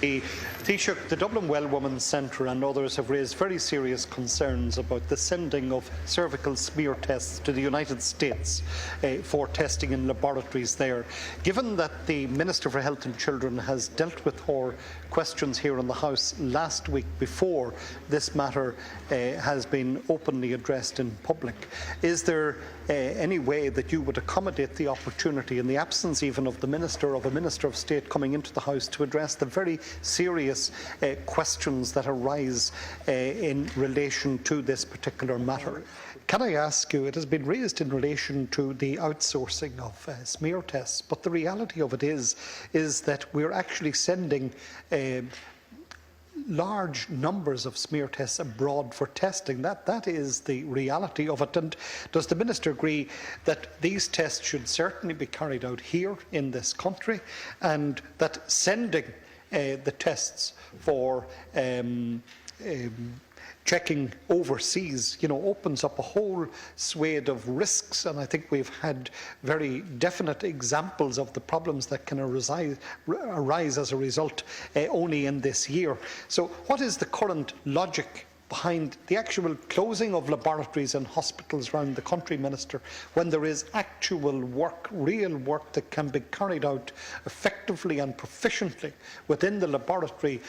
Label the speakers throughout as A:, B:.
A: The Taoiseach, the Dublin Well Women's Centre and others have raised very serious concerns about the sending of cervical smear tests to the United States for testing in laboratories there. Given that the Minister for Health and Children has dealt with her questions here in the House last week before this matter has been openly addressed in public, is there any way that you would accommodate the opportunity, in the absence even of a Minister of State coming into the House, to address the very serious questions that arise in relation to this particular matter? Can I ask you, it has been raised in relation to the outsourcing of smear tests, but the reality of it is that we're actually sending large numbers of smear tests abroad for testing. That is the reality of it. And does the Minister agree that these tests should certainly be carried out here in this country, and that sending the tests for checking overseas, opens up a whole swathe of risks? And I think we've had very definite examples of the problems that can arise as a result only in this year. So what is the current logic behind the actual closing of laboratories and hospitals around the country, Minister, when there is actual work, real work that can be carried out effectively and proficiently within the laboratory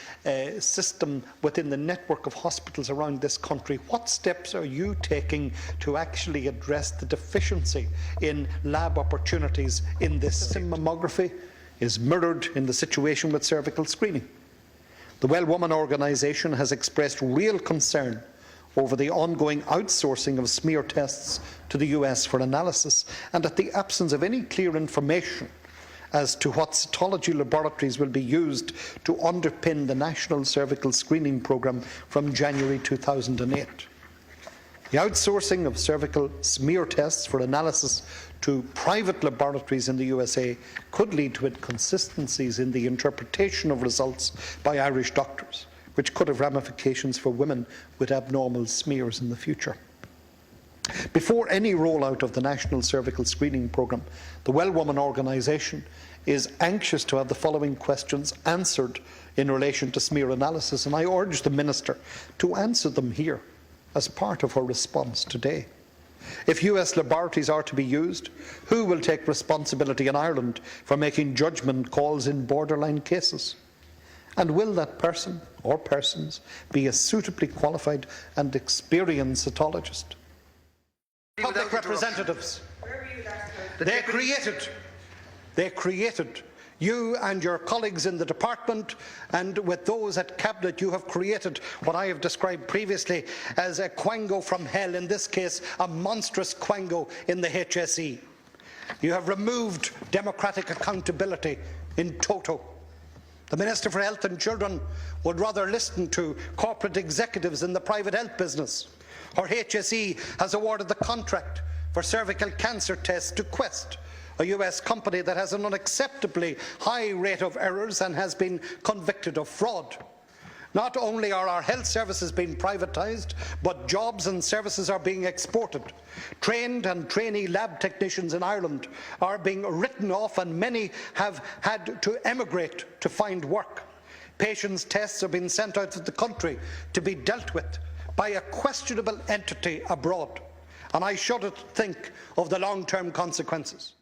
A: system, within the network of hospitals around this country? What steps are you taking to actually address the deficiency in lab opportunities in this state? Mammography is mirrored in the situation with cervical screening. The Well Woman organisation has expressed real concern over the ongoing outsourcing of smear tests to the US for analysis, and at the absence of any clear information as to what cytology laboratories will be used to underpin the National Cervical Screening Programme from January 2008. The outsourcing of cervical smear tests for analysis to private laboratories in the USA could lead to inconsistencies in the interpretation of results by Irish doctors, which could have ramifications for women with abnormal smears in the future. Before any rollout of the National Cervical Screening Programme, the Well Woman organisation is anxious to have the following questions answered in relation to smear analysis, and I urge the Minister to answer them here as part of her response today. If US laboratories are to be used, who will take responsibility in Ireland for making judgment calls in borderline cases? And will that person or persons be a suitably qualified and experienced cytologist? Public representatives, they created you and your colleagues in the department, and with those at Cabinet, you have created what I have described previously as a quango from hell, in this case a monstrous quango in the HSE. You have removed democratic accountability in toto. The Minister for Health and Children would rather listen to corporate executives in the private health business. Our HSE has awarded the contract for cervical cancer tests to Quest, a US company that has an unacceptably high rate of errors and has been convicted of fraud. Not only are our health services being privatised, but jobs and services are being exported. Trained and trainee lab technicians in Ireland are being written off, and many have had to emigrate to find work. Patients' tests are being sent out of the country to be dealt with by a questionable entity abroad, and I shudder to think of the long-term consequences.